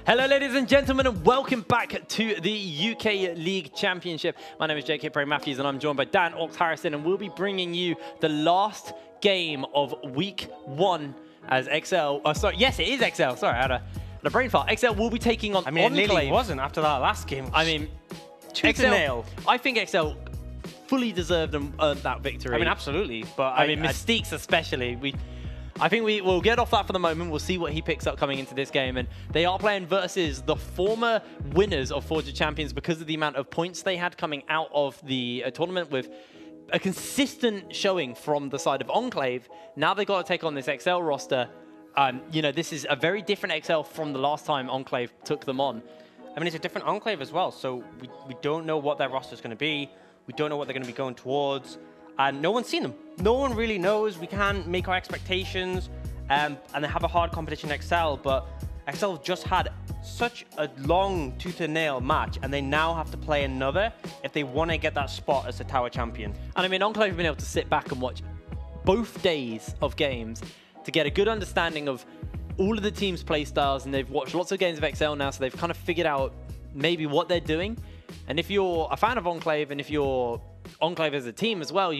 Hello ladies and gentlemen, and welcome back to the UK League Championship. My name is Jake Hitbrain Matthews and I'm joined by Dan Ox Harrison, and we'll be bringing you the last game of week 1 as XL, yes it is XL, sorry I had a brain fart. XL will be taking on Enclave. It nearly wasn't after that last game. I mean, tooth and nail. I think XL fully deserved and earned that victory. I mean, absolutely, but I mean, Mystiques especially. I think we will get off that for the moment. We'll see what he picks up coming into this game. And they are playing versus the former winners of Forge of Champions because of the amount of points they had coming out of the tournament with a consistent showing from the side of Enclave. Now they've got to take on this XL roster. You know, this is a very different XL from the last time Enclave took them on. I mean, it's a different Enclave as well. So we don't know what their roster is going to be. We don't know what they're going to be going towards. And no one's seen them. No one really knows. We can't make our expectations. And they have a hard competition in XL, but XL just had such a long tooth and nail match, and they now have to play another if they want to get that spot as a tower champion. And I mean, Enclave have been able to sit back and watch both days of games to get a good understanding of all of the team's play styles, and they've watched lots of games of XL now, so they've kind of figured out maybe what they're doing. And if you're a fan of Enclave, and if you're Enclave as a team as well,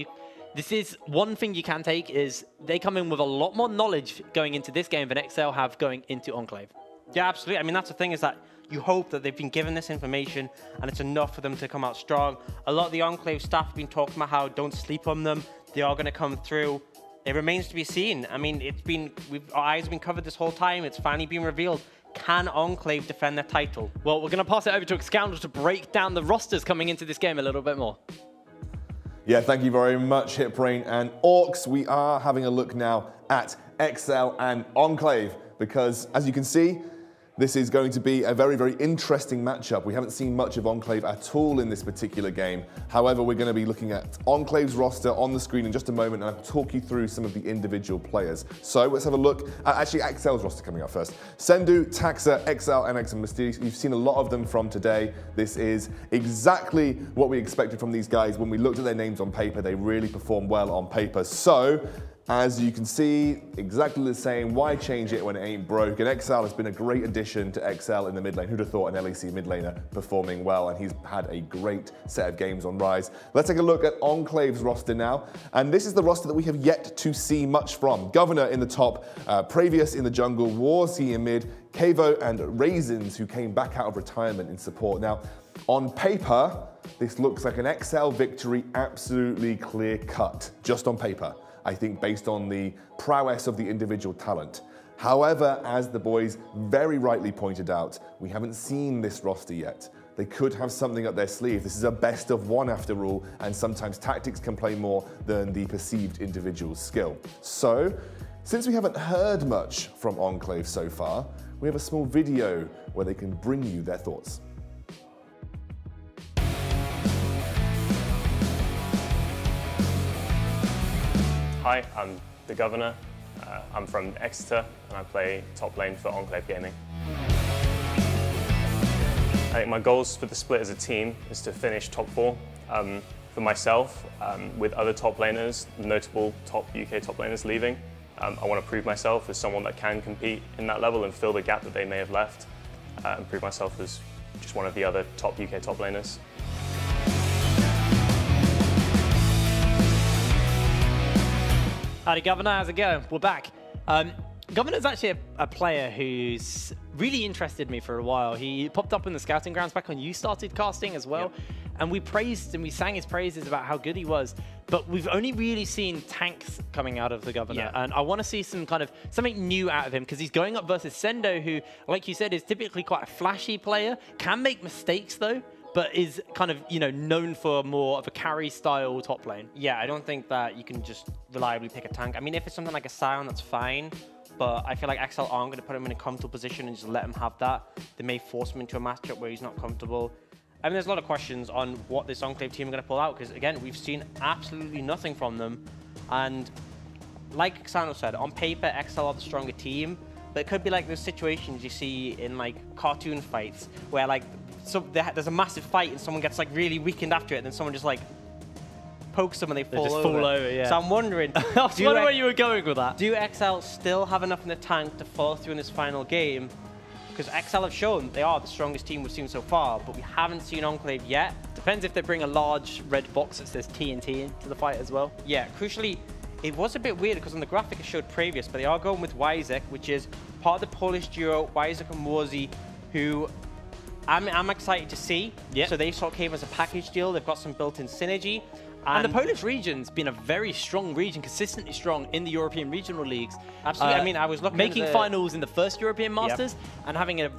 this is one thing you can take is they come in with a lot more knowledge going into this game than XL have going into Enclave. Yeah, absolutely. I mean, that's the thing, is that you hope that they've been given this information and it's enough for them to come out strong. A lot of the Enclave staff have been talking about how don't sleep on them. They are going to come through. It remains to be seen. I mean, our eyes have been covered this whole time. It's finally been revealed. Can Enclave defend their title? Well, we're going to pass it over to Scoundrel to break down the rosters coming into this game a little bit more. Yeah, thank you very much, Hitbrain and Orcs. We are having a look now at XL and Enclave because, as you can see, this is going to be a very, very interesting matchup. We haven't seen much of Enclave at all in this particular game. However, we're going to be looking at Enclave's roster on the screen in just a moment, and I'll talk you through some of the individual players. So let's have a look at actually XL's roster coming up first. Sendu, Taxa, XL, NX, and Mystiques. You've seen a lot of them from today. This is exactly what we expected from these guys. When we looked at their names on paper, they really performed well on paper. So, as you can see, exactly the same. Why change it when it ain't broke? And XL has been a great addition to XL in the mid lane. Who'd have thought an LEC mid laner performing well? And he's had a great set of games on Rise. Let's take a look at Enclave's roster now. And this is the roster that we have yet to see much from. Governor in the top, Pravius in the jungle, Warsy in mid, Kavo and Raisins, who came back out of retirement in support. Now, on paper, this looks like an XL victory, absolutely clear cut, just on paper. I think based on the prowess of the individual talent. However, as the boys very rightly pointed out, we haven't seen this roster yet. They could have something up their sleeve. This is a best of one after all, and sometimes tactics can play more than the perceived individual skill. So, since we haven't heard much from Enclave so far, we have a small video where they can bring you their thoughts. Hi, I'm the Governor. I'm from Exeter and I play top lane for Enclave Gaming. I think my goals for the split as a team is to finish top 4. For myself, with other top laners, notable top UK top laners leaving, I want to prove myself as someone that can compete in that level and fill the gap that they may have left, and prove myself as just one of the other top UK top laners. Howdy Governor, how's it going? We're back. Governor's actually a player who's really interested me for a while. He popped up in the scouting grounds back when you started casting as well. Yep. And we praised and we sang his praises about how good he was. But we've only really seen tanks coming out of the Governor. Yeah. And I want to see something new out of him, because he's going up versus Sendo, who, like you said, is typically quite a flashy player. Can make mistakes though, but is kind of, you know, known for more of a carry style top lane. Yeah, I don't think that you can just reliably pick a tank. I mean, if it's something like a Sion, that's fine. But I feel like XL aren't going to put him in a comfortable position and just let him have that. They may force him into a matchup where he's not comfortable. I mean, there's a lot of questions on what this Enclave team are going to pull out, because, again, we've seen absolutely nothing from them. And like Xano said, on paper, XL are the stronger team. But it could be like those situations you see in, like, cartoon fights where, like, so there's a massive fight and someone gets like really weakened after it, and then someone just like pokes them and they fall over. Yeah. So I'm wondering, I was wondering where you were going with that. Do XL still have enough in the tank to follow through in this final game, Because XL have shown they are the strongest team we've seen so far, but we haven't seen Enclave yet. Depends if they bring a large red box that says TNT into the fight as well. Yeah, crucially, it was a bit weird because on the graphic it showed previous, but they are going with Wysek, which is part of the Polish duo, Wysek and Worzy, who I'm excited to see. Yeah. So they sort of came as a package deal. They've got some built-in synergy. And the Polish region's been a very strong region, consistently strong in the European regional leagues. Absolutely. I mean, I was looking making at the finals in the first European Masters and having an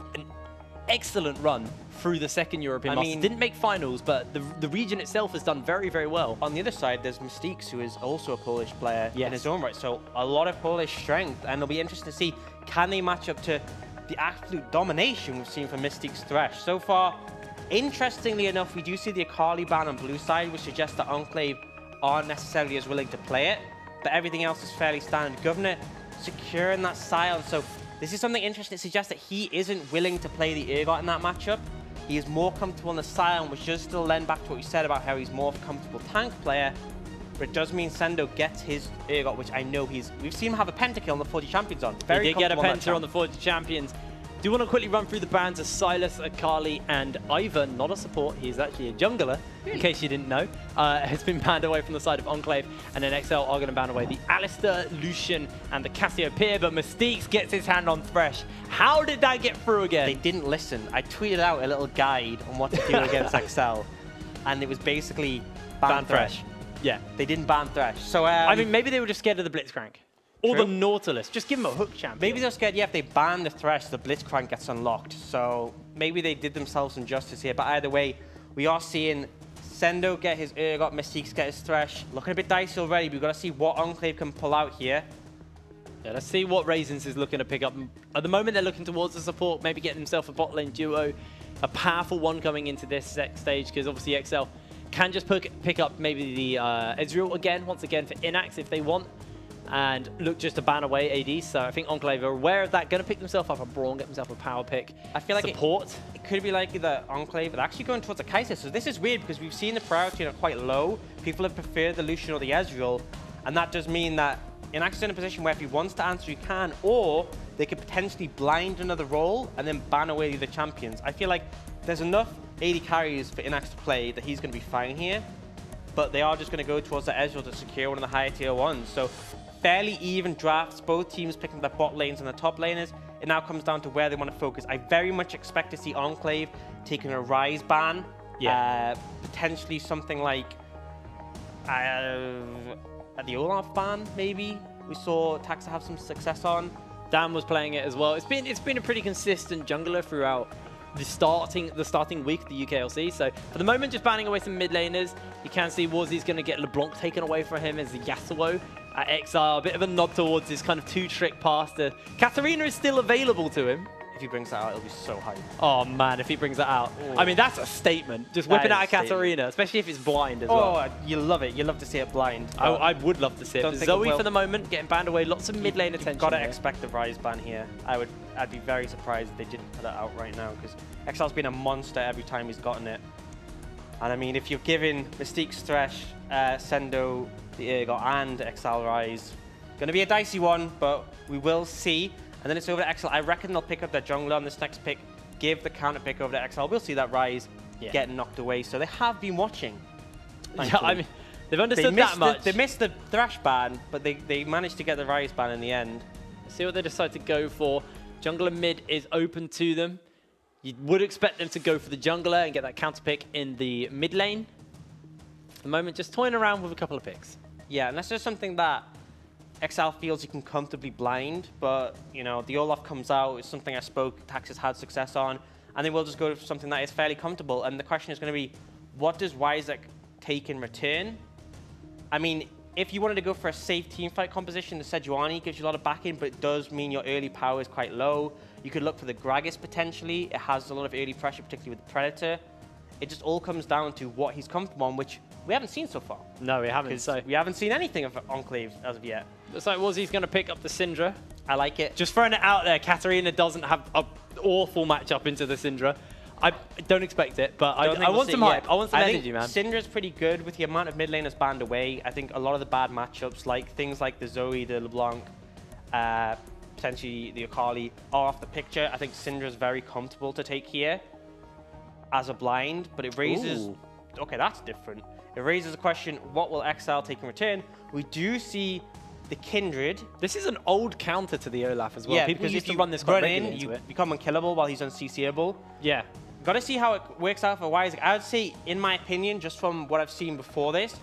excellent run through the second European Masters. Didn't make finals, but the region itself has done very, very well. On the other side, there's Mystiques, who is also a Polish player in his own right. So a lot of Polish strength, and it'll be interesting to see, can they match up to the absolute domination we've seen from Mystique's Thresh. So far, interestingly enough, we do see the Akali ban on blue side, which suggests that Enclave aren't necessarily as willing to play it, but everything else is fairly standard. Governor securing that silence. So this is something interesting. It suggests that he isn't willing to play the Urgot in that matchup. He is more comfortable in the silent, which does still lend back to what you said about how he's more of a comfortable tank player. But it does mean Sendo gets his Urgot, which I know we've seen him have a pentakill on the 40 champions on. He did get a penta on the 40 champions. Do want to quickly run through the bans of Silas, Akali, and Ivan, not a support. He's actually a jungler, in case you didn't know. Has been banned away from the side of Enclave, and then XL are going to ban away the Alistair, Lucian, and the Cassiopeia, but Mystiques gets his hand on Thresh. How did that get through again? They didn't listen. I tweeted out a little guide on what to do against XL, and it was basically ban Thresh. Yeah. They didn't ban Thresh. So, I mean, maybe they were just scared of the Blitzcrank. Or the Nautilus. Just give them a hook champion. Maybe they're scared, if they ban the Thresh, the Blitzcrank gets unlocked. So maybe they did themselves some justice here. But either way, we are seeing Sendo get his Urgot, Mystiques get his Thresh. Looking a bit dicey already. We've got to see what Enclave can pull out here. Yeah, let's see what Raisins is looking to pick up. At the moment, they're looking towards the support, maybe getting themselves a bot lane duo. A powerful one coming into this next stage, because obviously XL can just pick up maybe the Ezreal again, once again, for Inax if they want. And look just to ban away AD. So I think Enclave are aware of that. Going to pick themselves up a Brawn, get themselves a power pick. I feel like support. It could be likely that Enclave are actually going towards a Kai'Sa. So this is weird because we've seen the priority quite low. People have preferred the Lucian or the Ezreal. And that does mean that Inax is in a position where if he wants to answer, he can. Or they could potentially blind another role and then ban away the other champions. I feel like there's enough AD carries for Inax to play that he's going to be fine here. But they are just going to go towards the Ezreal to secure one of the higher tier ones. So fairly even drafts, both teams picking their bot lanes and the top laners. It now comes down to where they want to focus. I very much expect to see Enclave taking a Rise ban. Yeah. Potentially something like the Olaf ban, maybe. We saw Taxa have some success on. Dan was playing it as well. It's been a pretty consistent jungler throughout the starting week of the UKLC. So for the moment, just banning away some mid laners. You can see Worzy's going to get LeBlanc taken away from him as the Yasuo at XR. A bit of a nod towards his kind of two-trick pass. Katarina is still available to him. If he brings that out, it'll be so hype. Oh man, if he brings that out. Ooh. I mean, that's a statement. Just whipping out a Katarina, especially if it's blind as well. Oh, you love it. You love to see it blind. I would love to see it. Zoe for the moment, getting banned away. Lots of mid lane attention. Got to expect the Rise ban here. I'd be very surprised if they didn't put it out right now, because XL's been a monster every time he's gotten it. And I mean, if you're giving Mystique's Thresh, Sendo, the Urgot, and XL Rise, going to be a dicey one, but we will see. And then it's over to XL. I reckon they'll pick up their jungler on this next pick, give the counter pick over to XL. We'll see that Rise get knocked away. So they have been watching. Yeah, I mean, they've understood that much. They missed the Thresh ban, but they managed to get the Rise ban in the end. Let's see what they decide to go for. Jungler mid is open to them. You would expect them to go for the jungler and get that counter pick in the mid lane. At the moment, just toying around with a couple of picks. Yeah, and that's just something that XL feels he can comfortably blind, but you know, the Olaf comes out, it's something I spoke, Taxis had success on, and then we'll just go for something that is fairly comfortable. And the question is going to be, what does Wysek take in return? I mean, if you wanted to go for a safe teamfight composition, the Sejuani gives you a lot of backing, but it does mean your early power is quite low. You could look for the Gragas potentially. It has a lot of early pressure, particularly with the Predator. It just all comes down to what he's comfortable on, which we haven't seen so far. No, we haven't. So we haven't seen anything of Enclave as of yet. Looks like Wozzy's going to pick up the Syndra. I like it. Just throwing it out there, Katarina doesn't have an awful matchup into the Syndra. I don't expect it, but I want some hype. I want some energy, man. Syndra's pretty good with the amount of mid laners banned away. I think a lot of the bad matchups, like things like the Zoe, the LeBlanc, potentially the Akali are off the picture. I think Syndra's very comfortable to take here as a blind, but it raises... Ooh. Okay, that's different. It raises the question, what will XL take in return? We do see the Kindred. This is an old counter to the Olaf as well. Yeah, People because used if to you run this quite run regularly in, into you it. become unkillable while he's unCCable. Yeah. Got to see how it works out for Isaac. I would say, in my opinion, just from what I've seen before this,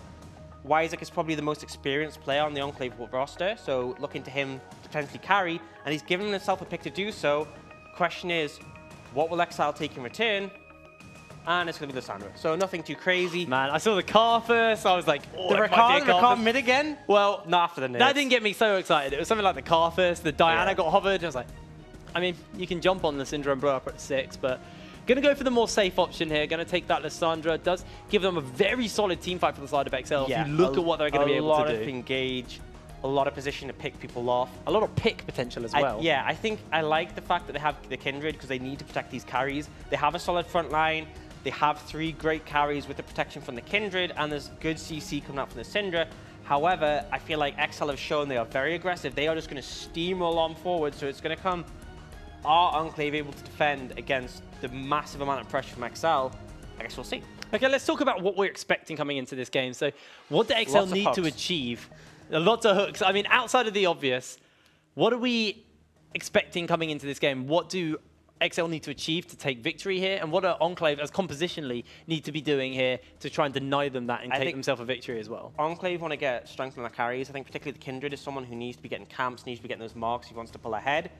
Isaac is probably the most experienced player on the Enclave roster, so looking to him to potentially carry, and he's given himself a pick to do so. Question is, what will XL take in return? And it's going to be Lissandra. So nothing too crazy. Man, I saw the car first. I was like, oh, The it might be a car Rakan mid again? Well, Not after the nades. that didn't get me so excited. It was something like the car first. The Diana Yeah. got hovered. I was like, I mean, you can jump on the Syndra and blow up at 6, but going to go for the more safe option here. Going to take that Lissandra. It does give them a very solid team fight for the side of XL. Yeah, if you look at what they're going to be able A lot to of do. engage, a lot of position to pick people off. A lot of pick potential as well. Yeah, I think I like the fact that they have the Kindred because they need to protect these carries. They have a solid front line. They have 3 great carries with the protection from the Kindred, and there's good CC coming out from the Syndra. However, I feel like XL have shown they are very aggressive. They are just going to steamroll on forward, so it's going to come. Are Enclave able to defend against the massive amount of pressure from XL? I guess we'll see. Okay, let's talk about what we're expecting coming into this game. So what do XL Lots of need to hooks. achieve? Lots of hooks. I mean, outside of the obvious, what are we expecting coming into this game? What do XL need to achieve to take victory here? And what do Enclave, as compositionally, need to be doing here to try and deny them that and I take think themselves a victory as well? Enclave want to get strength on the carries. I think particularly the Kindred is someone who needs to be getting camps, needs to be getting those marks, he wants to pull ahead.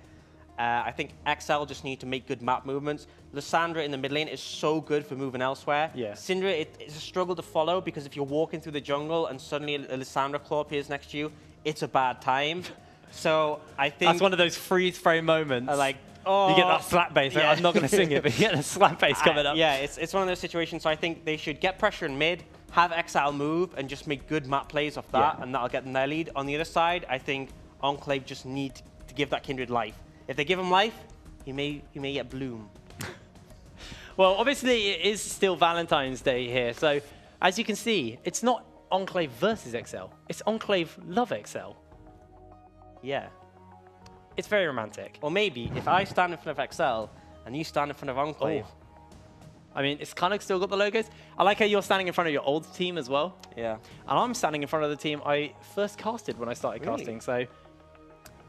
I think XL just need to make good map movements. Lissandra in the mid lane is so good for moving elsewhere. Yeah. Syndra, it's a struggle to follow because if you're walking through the jungle and suddenly a Lissandra claw appears next to you, it's a bad time. So I think... That's one of those freeze frame moments. like, oh, you get that slap bass. yeah. I'm not going to sing it, but you get a slap bass coming up. Yeah, it's one of those situations. So I think they should get pressure in mid, have XL move, and just make good map plays off that, Yeah. and that'll get them their lead. On the other side, I think Enclave just need to give that Kindred life. If they give him life, he may get bloom. Well, obviously, it is still Valentine's Day here. So as you can see, it's not Enclave versus XL. It's Enclave love XL. Yeah. It's very romantic. Or maybe if I stand in front of XL and you stand in front of Enclave. Oh. I mean, it's kind of still got the logos. I like how you're standing in front of your old team as well. Yeah. And I'm standing in front of the team I first casted when I started Really? casting. So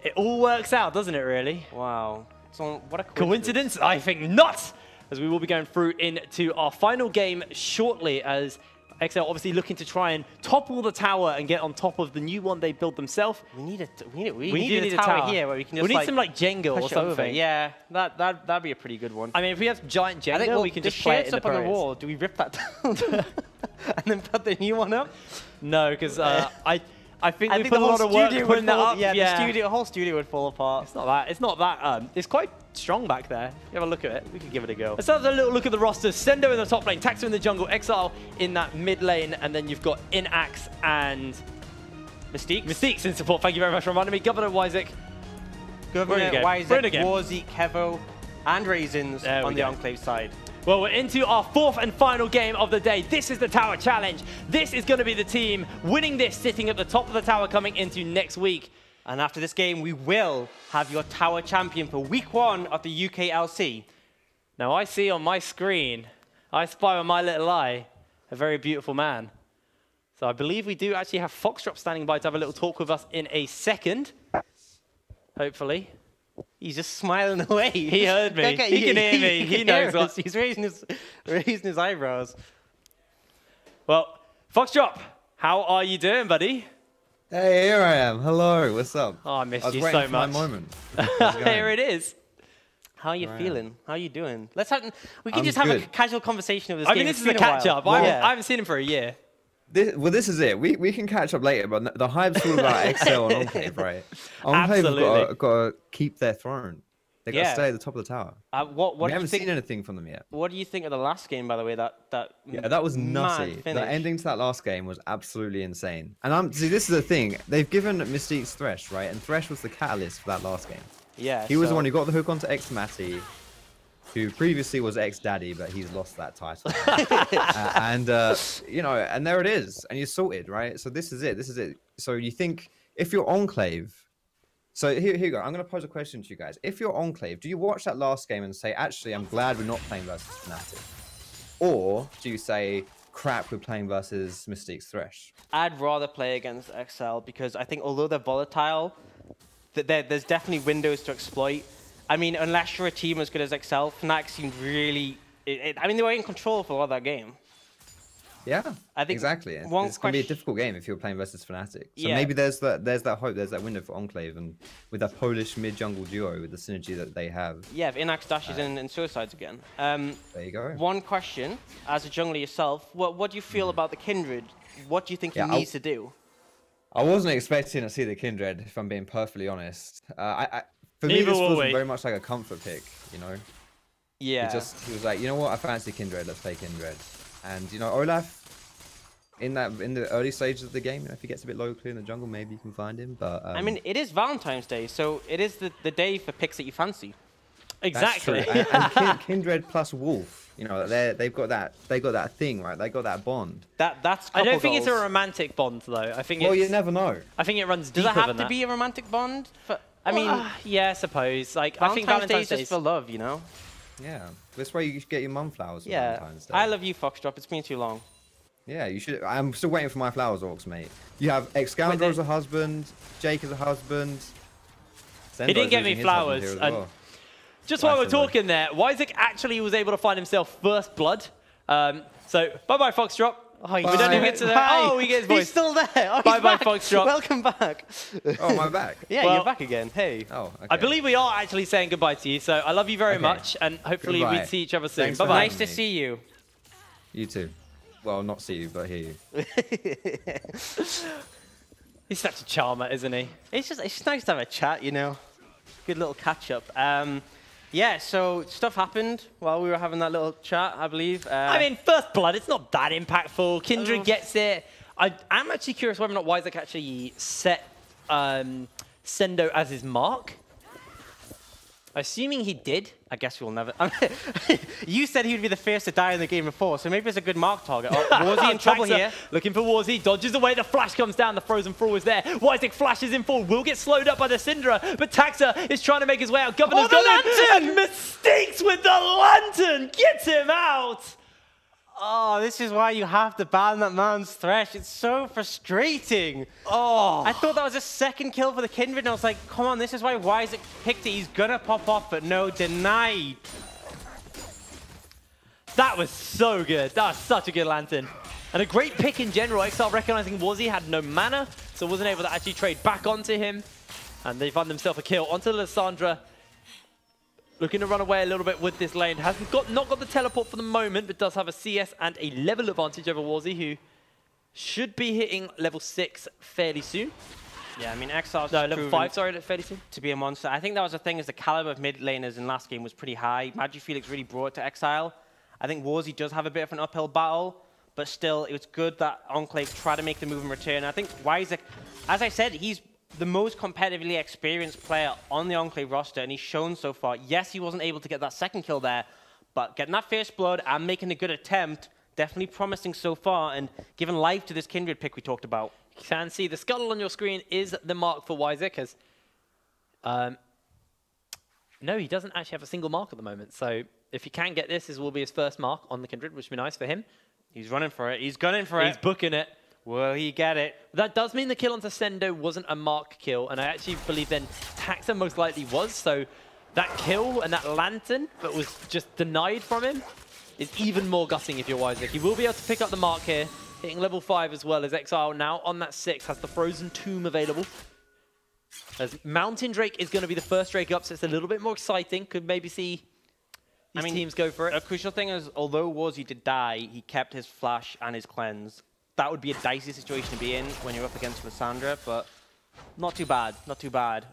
it all works out, doesn't it, really? Wow. So what a Coincidence? I think not! As we will be going through into our final game shortly as XL obviously looking to try and topple the tower and get on top of the new one they built themselves. We need do a tower here where we can just We need some like Jenga or push it over. something. Yeah, that'd be a pretty good one. I mean, if we have giant I think Jenga, we can the just play it shirts in up the on the parades. wall. Do we rip that down and then put the new one up? No, because I think I we think put the a whole lot of work studio putting would that fall. up. Yeah, the whole studio would fall apart. It's not that. It's not that. It's quite strong back there. You have a look at it. We could give it a go. Let's have a little look at the roster. Sendo in the top lane, Taxo in the jungle, Exile in that mid lane, and then you've got Inax and Mystique. Mystique's in support. Thank you very much for reminding me. Governor Wysick. Governor, again. Isaac, Bring it again. Warzy, Kevo, and Raisins There we on the go. Enclave side. Well, we're into our fourth and final game of the day. This is the Tower Challenge. This is going to be the team winning this, sitting at the top of the tower coming into next week. And after this game, we will have your tower champion for week 1 of the UKLC. Now, I see on my screen, I spy on my little eye, a very beautiful man. So I believe we do actually have Foxdrop standing by to have a little talk with us in a second. Hopefully. He's just smiling away. He heard me. Okay, He can hear me. He can knows hear what. us. He's raising his eyebrows. Well, Foxdrop, how are you doing, buddy? Hey, here I am. Hello, what's up? Oh, I missed was you waiting so for much. my moment. How's it Here going? it is. How are you Right. feeling? How are you doing? We can I'm just have a good. casual conversation over this I game. mean, this It's is a been while. catch-up. I haven't seen him for a year. This is it. We can catch up later, but the hype's all about Excel and Enclave, right? Enclave have Absolutely. got to keep their throne. They got to Yeah. stay at the top of the tower. What We do you haven't think? seen anything from them yet. What do you think of the last game, by the way? That Yeah, that was mad nutty. The finish. ending to that last game was absolutely insane. And see, this is the thing. They've given Mystique's Thresh, right? And Thresh was the catalyst for that last game. Yeah, He was the so- one who got the hook onto X-Matty, who previously was X-Daddy, but he's lost that title. You know, and there it is. And you're sorted, right? So this is it. This is it. So you think, if you're Enclave, So here you go. I'm going to pose a question to you guys. If you're Enclave, do you watch that last game and say, actually, I'm glad we're not playing versus Fnatic? Or do you say, crap, we're playing versus Mystique's Thresh? I'd rather play against XL because I think although they're volatile, there's definitely windows to exploit. I mean, unless you're a team as good as XL, Fnatic seemed really... I mean, they were in control for a lot of that game. Yeah, I think exactly. It's going to be a difficult game if you're playing versus Fnatic. So maybe there's that hope, there's that window for Enclave, and with that Polish mid-jungle duo, with the synergy that they have. Yeah, if Inax dashes in and suicides again. There you go. One question, as a jungler yourself, what do you feel about the Kindred? What do you think he needs to do? I wasn't expecting to see the Kindred, if I'm being perfectly honest. For me, this was very much like a comfort pick, you know? Yeah. He was like, you know what, I fancy Kindred, let's play Kindred. And, you know, Olaf, in the early stages of the game, you know, if he gets a bit locally in the jungle, maybe you can find him. But I mean, it is Valentine's Day, so it is the day for picks that you fancy. Exactly. and Kindred plus Wolf, you know, they've got that thing, right? They got that bond. That's. I don't think it's a romantic bond, though. I think. Well, you never know. I think it runs deeper than that. Does it have to be a romantic bond? I mean, yeah, I suppose. Like, Valentine's I think Valentine's Day is just for love, you know. Yeah, this way you get your mum flowers. Yeah, Valentine's Day. I love you, Foxdrop. It's been too long. Yeah, you should. I'm still waiting for my flowers, Orcs, mate. You have Excalibur as a husband, Jake as a husband. He didn't get me flowers. Just while we're talking there, Wyzek actually was able to find himself first blood. So, bye-bye, Foxdrop. Oh, we don't even get to the... Oh, we get his voice. He's still there. Oh, bye-bye, Foxdrop. Welcome back. Oh, am I back? Yeah, well, you're back again. Hey. Oh, okay. I believe we are actually saying goodbye to you, so I love you very much, and hopefully we see each other soon. Bye-bye. Nice to see you. You too. Well, not see you, but hear you. He's such a charmer, isn't he? It's just nice to have a chat, you know. Good little catch-up. Yeah, so stuff happened while we were having that little chat, I believe. I mean, first blood, it's not that impactful. Kindred gets it. I'm actually curious whether or not Wyzek actually set Sendo as his mark. Assuming he did. I guess we'll never... You said he would be the first to die in the game before, so maybe it's a good mark target. Oh, was he in trouble here? Looking for Warzy, dodges away, the flash comes down, the frozen throw is there. Wyzek flashes in forward, will get slowed up by the Syndra, but Taxa is trying to make his way out. Governor's the lantern! And mistakes with the lantern, gets him out! Oh, this is why you have to ban that man's Thresh. It's so frustrating. Oh. I thought that was a second kill for the Kindred, and I was like, come on, this is why Wyzek picked it. He's gonna pop off, but no, denied. That was so good. That was such a good lantern. And a great pick in general. Exile recognizing Warzy had no mana, so wasn't able to actually trade back onto him. And they find themselves a kill onto Lissandra. Looking to run away a little bit with this lane. Not got the teleport for the moment, but does have a CS and a level advantage over Warzy, who should be hitting level 6 fairly soon. Yeah, I mean, Exile's level 5, sorry, fairly soon. To be a monster. I think that was the thing, is the caliber of mid laners in last game was pretty high. Magi Felix really brought it to Exile. I think Warzy does have a bit of an uphill battle, but still, it was good that Enclave tried to make the move and return. I think Wyzek, as I said, he's the most competitively experienced player on the Enclave roster, and he's shown so far. Yes, he wasn't able to get that second kill there, but getting that first blood and making a good attempt, definitely promising so far, and giving life to this Kindred pick we talked about. You can see the scuttle on your screen is the mark for Wyzek, as no, he doesn't actually have a single mark at the moment, so if he can get this will be his first mark on the Kindred, which would be nice for him. He's running for it. He's gunning for it. He's booking it. Will he get it? That does mean the kill onto Sendo wasn't a mark kill, and I actually believe then Taxa most likely was, so that kill and that lantern that was just denied from him is even more gutting if you're Wyzek. He will be able to pick up the mark here, hitting level 5 as well as Exile now on that 6, has the Frozen Tomb available. As Mountain Drake is going to be the first Drake up, so it's a little bit more exciting. Could maybe see these teams go for it. A crucial thing is, although Warzy did die, he kept his flash and his cleanse. That would be a dicey situation to be in when you're up against Lissandra, but not too bad, not too bad.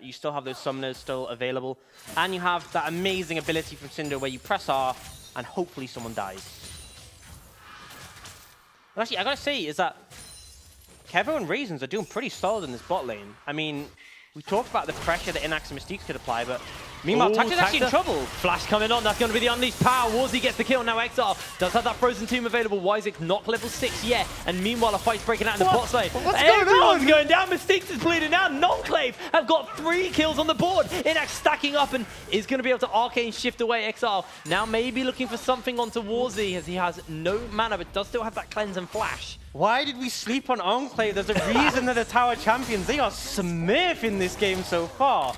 You still have those summoners still available, and you have that amazing ability from Cinder where you press R and hopefully someone dies. But actually, I gotta say is that Kevo and Raisins are doing pretty solid in this bot lane. I mean, we talked about the pressure that Inax and Mystiques could apply, but Meanwhile, Ooh, Taxa's actually in Taxa. trouble. Flash coming on. That's going to be the unleashed power. Warzy gets the kill. Now Exile does have that frozen tomb available. Wyzik not level 6 yet. And meanwhile, a fight's breaking out in the bot lane. What's going Everyone's on? going down. Mystiques is bleeding out. Enclave have got 3 kills on the board. Inax stacking up and is going to be able to arcane shift away Exile. Now maybe looking for something onto Warzy as he has no mana, but does still have that cleanse and flash. Why did we sleep on Enclave? There's a reason they're the tower champions. They are smurfing this game so far.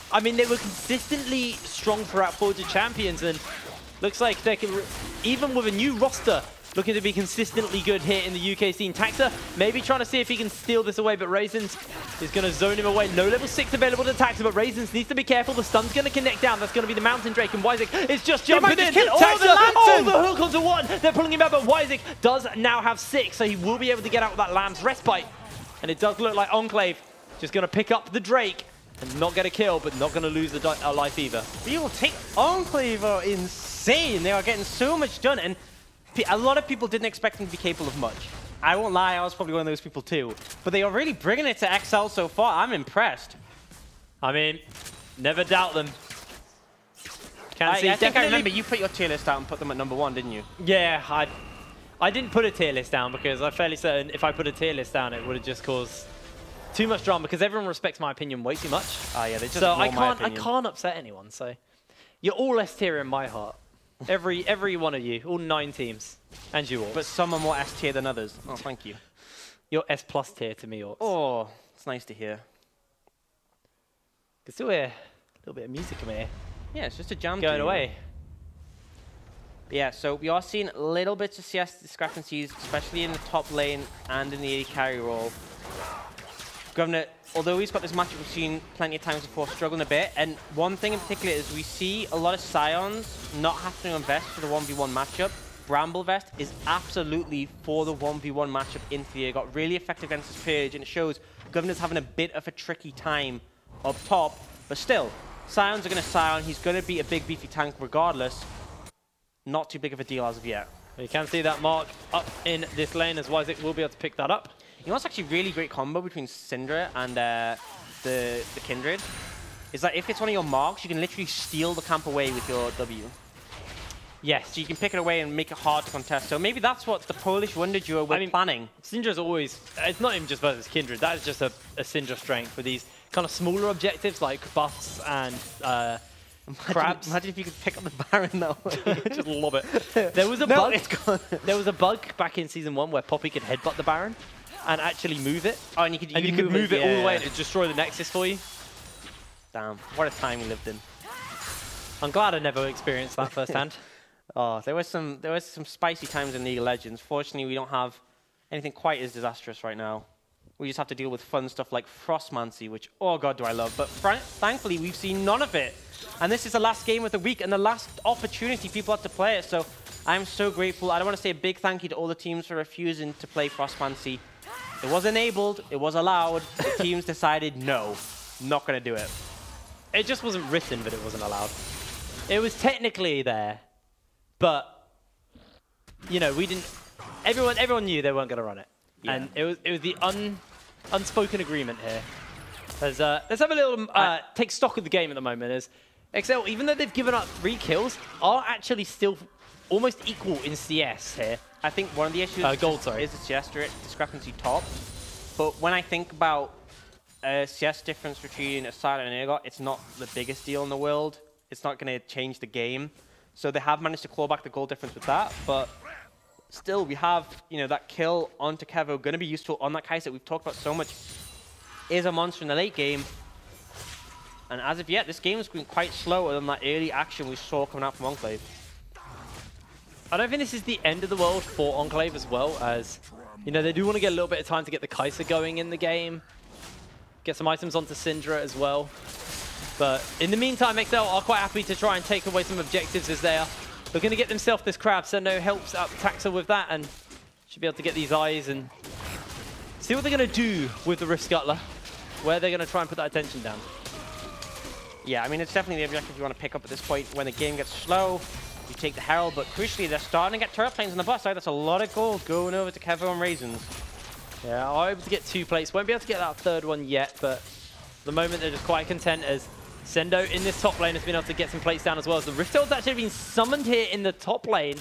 I mean, they were consistently strong throughout Forge of Champions, and looks like they can, even with a new roster, looking to be consistently good here in the UK scene. Taxa maybe trying to see if he can steal this away, but Raisins is going to zone him away. No level 6 available to Taxa, but Raisins needs to be careful. The stun's going to connect down. That's going to be the Mountain Drake, and Wyzik is just jumping in. kill all Taxa, the lantern. the hook onto 1. They're pulling him out, but Wyzik does now have 6, so he will be able to get out with that Lamb's Respite. And it does look like Enclave just going to pick up the Drake and not get a kill, but not going to lose a life either. People take Enclave are insane. They are getting so much done, and a lot of people didn't expect them to be capable of much. I won't lie, I was probably one of those people too. But they are really bringing it to XL so far. I'm impressed. I mean, never doubt them. I think I remember you put your tier list out and put them at #1, didn't you? Yeah, I didn't put a tier list down because I'm fairly certain if I put a tier list down, it would have just caused too much drama because everyone respects my opinion way too much. Oh yeah, they just so ignore my opinion. I can't upset anyone. So you're all S tier in my heart. Every one of you, all 9 teams, and you all. But some are more S tier than others. Oh, thank you. You're S plus tier to me, Orcs. Oh, it's nice to hear. Can still hear a little bit of music in here. Yeah, it's just a jam Going tune. away. Yeah, so we are seeing little bits of CS discrepancies, especially in the top lane and in the AD carry role. Governor, although he's got this matchup we've seen plenty of times before, struggling a bit. And one thing in particular is we see a lot of Scions not having to invest for the 1v1 matchup. Bramble Vest is absolutely for the 1v1 matchup into the air. Got really effective against this purge, and it shows Governor's having a bit of a tricky time up top. But still, Scions are going to Scion. He's going to be a big beefy tank regardless. Not too big of a deal as of yet. You can see that mark up in this lane as Wyzik will be able to pick that up. You know what's actually really great combo between Syndra and the Kindred? Is that if it's one of your marks, you can literally steal the camp away with your W. Yes. So you can pick it away and make it hard to contest. So maybe that's what the Polish Wonder Duo were planning. Syndra's always, it's not even just versus Kindred, that is just a Syndra strength for these kind of smaller objectives like buffs and crabs. Imagine if you could pick up the Baron that way. Just lob it. There was a No, bug. it's gone. There was a bug back in Season 1 where Poppy could headbutt the Baron and actually move it. Oh, and you could move it all the way yeah. and it'd destroy the Nexus for you. Damn, what a time we lived in. I'm glad I never experienced that firsthand. Oh, there was some spicy times in League of Legends. Fortunately, we don't have anything quite as disastrous right now. We just have to deal with fun stuff like Frostmancy, which, oh god, do I love. But thankfully, we've seen none of it. And this is the last game of the week and the last opportunity people had to play it. So I'm so grateful. I don't want to say a big thank you to all the teams for refusing to play Frostmancy. It was enabled. It was allowed. The teams decided, no, not going to do it. It just wasn't written, but it wasn't allowed. It was technically there, but, you know, we didn't... Everyone knew they weren't going to run it. Yeah. And it was the unspoken agreement here. Let's have a little take stock of the game at the moment. As XL, even though they've given up 3 kills, are actually still almost equal in CS here. I think one of the issues is the CS discrepancy top. But when I think about CS difference between a Silent and Urgot, it's not the biggest deal in the world. It's not going to change the game. So they have managed to claw back the goal difference with that. But still, we have, you know, that kill onto Kevo going to be useful on that Kai'Sa that we've talked about so much. Is a monster in the late game. And as of yet, this game has been quite slower than that early action we saw coming out from Enclave. I don't think this is the end of the world for Enclave as well, as, you know, they do want to get a little bit of time to get the Kai'Sa going in the game. Get some items onto Syndra as well. But in the meantime, XL are quite happy to try and take away some objectives as they are looking to get themselves this crab. So no helps out Taxa with that and should be able to get these eyes and see what they're going to do with the Rift Scuttler, where they're going to try and put that attention down. Yeah, I mean, it's definitely the objective you want to pick up at this point. When the game gets slow, you take the Herald, but crucially, they're starting to get turret planes on the bus side. That's a lot of gold going over to Kevo and Raisins. Yeah, I'm able to get 2 plates. Won't be able to get that 3rd one yet, but at the moment they're just quite content as Sendo in this top lane has been able to get some plates down as well. So the Rift Herald's actually been summoned here in the top lane.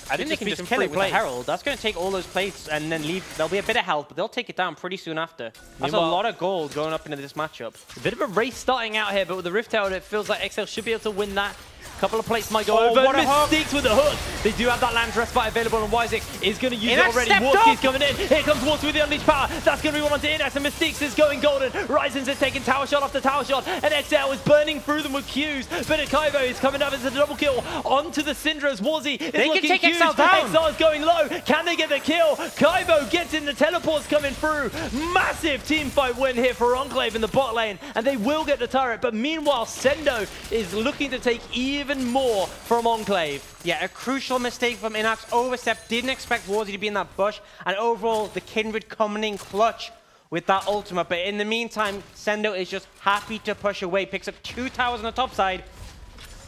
I think they can just kill it with the Herald. That's going to take all those plates and then leave. There'll be a bit of health, but they'll take it down pretty soon after. That's a lot of gold going up into this matchup. A bit of a race starting out here, but with the Rift Herald, it feels like XL should be able to win that. Couple of plates might go over. What a Mystiques with the hook. They do have that Lance Respite available, and Wyzik is going to use it already. Warski's coming in. Here comes Warski with the Unleashed Power. That's going to be one onto Inax, and Mystiques is going golden. Ryzen's is taking tower shot after tower shot, and XL is burning through them with Qs. But Kaivo is coming up as a double kill onto the Syndras. Warzy is they looking can take Qs. XL down. XL is going low. Can they get the kill? Kaivo gets in. The teleports coming through. Massive team fight win here for Enclave in the bot lane, and they will get the turret. But meanwhile, Sendo is looking to take even more from Enclave. Yeah, a crucial mistake from Inax. Overstep, didn't expect Warzy to be in that bush. And overall, the Kindred coming in clutch with that ultimate. But in the meantime, Sendo is just happy to push away. Picks up 2 towers on the top side.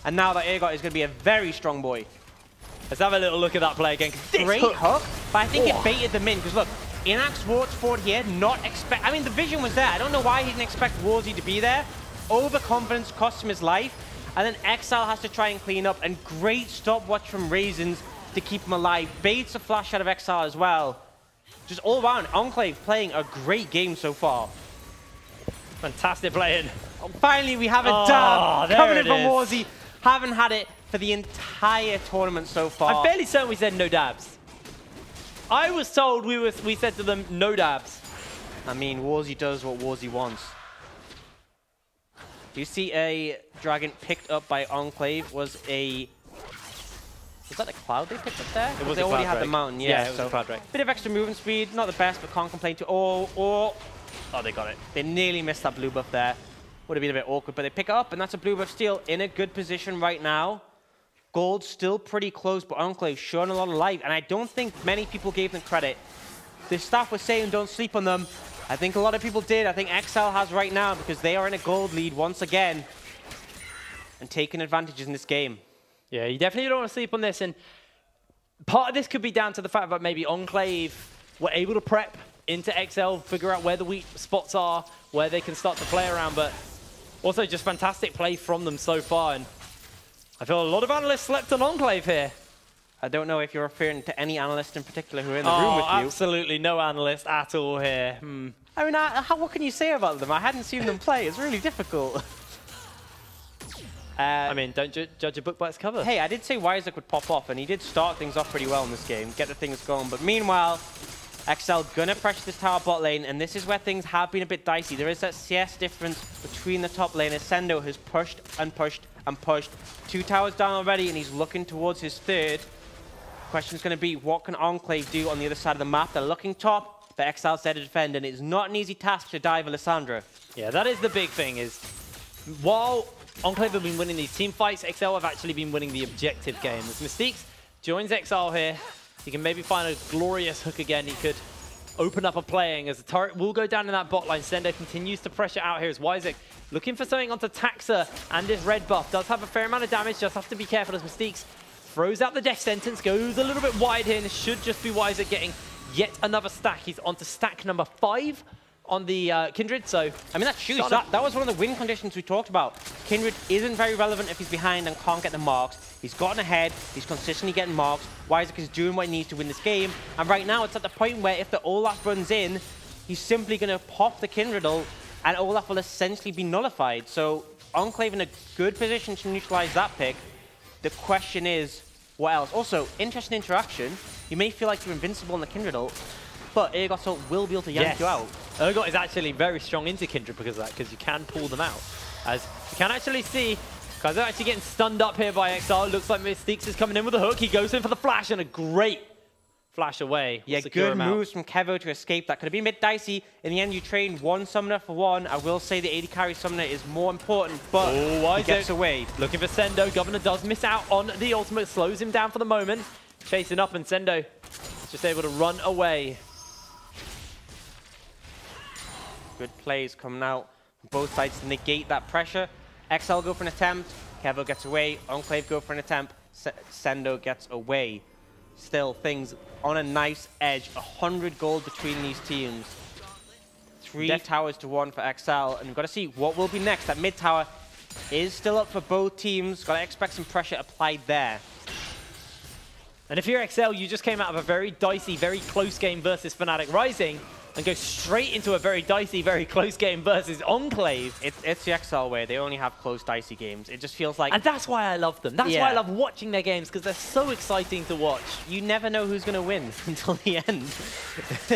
And now that Ergot is going to be a very strong boy. Let's have a little look at that play again. Great hook, but I think it baited them in. Because look, Inax walks forward here, not expect... I mean, the vision was there. I don't know why he didn't expect Warzy to be there. Overconfidence cost him his life. And then Exile has to try and clean up, and great stopwatch from Raisins to keep him alive. Baits a flash out of Exile as well. Just all around, Enclave playing a great game so far. Fantastic playing. Oh, finally, we have a dab coming in from Warzy. Haven't had it for the entire tournament so far. I'm fairly certain we said no dabs. I was told we said to them no dabs. I mean, Warzy does what Warzy wants. Do you see a dragon picked up by Enclave? Was that a cloud they picked up there? It was they already had drake. the mountain, Yeah, it was a cloud drake. Bit of extra movement speed, not the best, but can't complain too. Oh, they got it. They nearly missed that blue buff there. Would have been a bit awkward, but they pick it up, and that's a blue buff steal in a good position right now. Gold still pretty close, but Enclave showing a lot of life, and I don't think many people gave them credit. The staff was saying don't sleep on them. I think a lot of people did. I think XL has right now because they are in a gold lead once again and taking advantages in this game. Yeah, you definitely don't want to sleep on this. And part of this could be down to the fact that maybe Enclave were able to prep into XL, figure out where the weak spots are, where they can start to play around. But also just fantastic play from them so far. And I feel a lot of analysts slept on Enclave here. I don't know if you're referring to any analyst in particular who are in the room with you. Absolutely no analyst at all here. I mean, what can you say about them? I hadn't seen them play. It's really difficult. I mean, don't judge a book by its cover. Hey, I did say Wyzik would pop off, and he did start things off pretty well in this game, get the things going. But meanwhile, XL gonna pressure this tower bot lane, and this is where things have been a bit dicey. There is that CS difference between the top lane as Sendo has pushed and pushed and pushed. 2 towers down already, and he's looking towards his third. Question's going to be, what can Enclave do on the other side of the map? They're looking top, but XL's there to defend, and it's not an easy task to dive Alessandra. Yeah, that is the big thing, is while Enclave have been winning these team fights, XL have actually been winning the objective game. As Mystiques joins XL here, he can maybe find a glorious hook again. He could open up a playing as the turret will go down in that bot line. Sendo continues to pressure out here as Wyzik looking for something onto Taxa, and his red buff does have a fair amount of damage, just have to be careful as Mystiques throws out the death sentence, goes a little bit wide here, and it should just be Wyzik getting yet another stack. He's onto stack number 5 on the Kindred, so... I mean, that's huge. That was one of the win conditions we talked about. Kindred isn't very relevant if he's behind and can't get the marks. He's gotten ahead, he's consistently getting marks. Wyzik is doing what he needs to win this game, and right now it's at the point where if the Olaf runs in, he's simply going to pop the Kindred ult, and Olaf will essentially be nullified. So Enclave in a good position to neutralize that pick. The question is, what else? Also, interesting interaction. You may feel like you're invincible in the Kindred ult, but Ergot's ult will be able to yank you out. Ergot is actually very strong into Kindred because of that, because you can pull them out. As you can actually see, guys are actually getting stunned up here by XR. Looks like Mystiques is coming in with a hook. He goes in for the flash, and a great flash away. Yeah, good moves from Kevo to escape that. Could have been a bit dicey. In the end, you train one summoner for one. I will say the AD carry summoner is more important, but he gets away. Looking for Sendo. Governor does miss out on the ultimate, slows him down for the moment. Chasing up, and Sendo just able to run away. Good plays coming out from both sides to negate that pressure. XL go for an attempt. Kevo gets away. Enclave go for an attempt. Sendo gets away. Still, things on a nice edge. 100 gold between these teams. 3 towers to 1 for XL. And we've got to see what will be next. That mid tower is still up for both teams. Got to expect some pressure applied there. And if you're XL, you just came out of a very dicey, very close game versus Fnatic Rising, and go straight into a very dicey, very close game versus Enclave. It's the XL way. They only have close, dicey games. It just feels like... And that's why I love them. That's why I love watching their games, because they're so exciting to watch. You never know who's going to win until the end.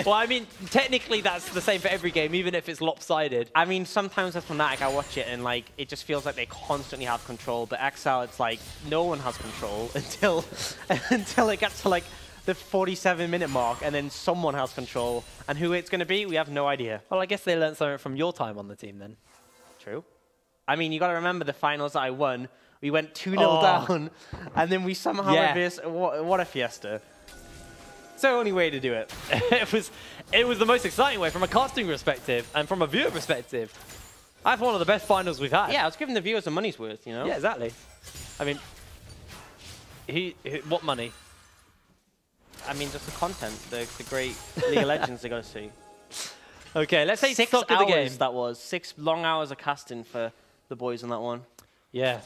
Well, I mean, technically that's the same for every game, even if it's lopsided. I mean, sometimes as Fnatic, I watch it and like it just feels like they constantly have control. But XL, it's like no one has control until it gets to like the 47-minute mark, and then someone has control. And who it's going to be, we have no idea. Well, I guess they learned something from your time on the team then. True. I mean, you got to remember the finals that I won. We went 2-0 down, and then we somehow had this. What a fiesta! It's the only way to do it. It was the most exciting way from a casting perspective and from a viewer perspective. That's one of the best finals we've had. Yeah, I was giving the viewers the money's worth, you know. Yeah, exactly. I mean, what money? I mean, just the content, the great League of Legends they got to see. Okay, let's say 6 hours of the game. That was 6 long hours of casting for the boys on that one. Yeah.